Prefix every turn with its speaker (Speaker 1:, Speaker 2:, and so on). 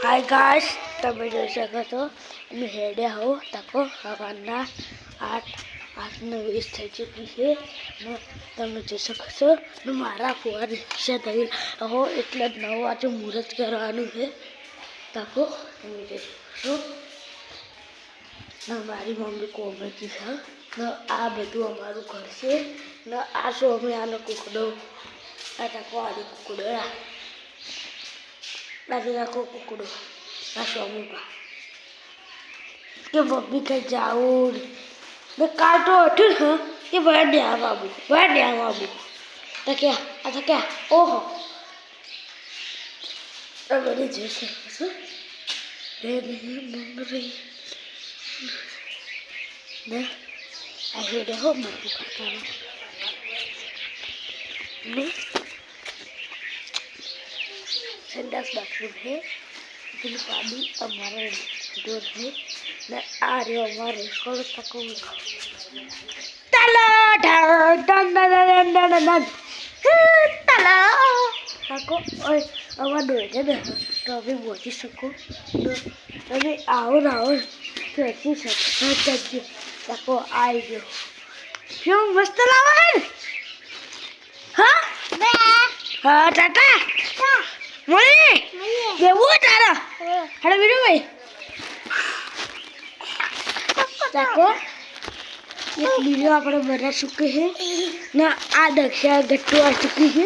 Speaker 1: hi guys તમે જોઈ શકો છો અમે હેડે હો તકો હવાના 8:20 થઈ ચૂકી છે ને તમે જોઈ શકો છો ને મારા ફુવા રિક્ષા થઈ હો એટલે 9 વાગે મુહૂર્ત કરવાનું છે તકો તમે જોઈ શકો છો ને મારી મમ્મી કોમેડી છે ને આ બધું અમારું ઘર છે ને આ શો અમે આનો કુકડો આ તકો આની કુકડો दादी को कुकड़ो ना स्वामी का के मम्मी का जाओ मैं काटो उठूं हाँ ये बैठ बाबू तो क्या ओहो अब मैंने जैसे मैं नहीं मांग रही ना आई देखो मम्मी का मैं संडास बाथरूम है फिर पानी हमारे डोर है ना आ रहे हमारे स्कूल तक तला done done done done done तला तको ओए हमारा डोर है ना तो अभी बोली सको तो अभी आओ तो ऐसी सकते तको आई जो क्यों मस्त लावा है हाँ हाँ टाटा मोरे ये वो तारा हड़ा वीडियो भाई देखो ये वीडियो આપણે બના ચૂકે છે ના આ દક્ષા ગટ્ટુ આ ચૂકી છે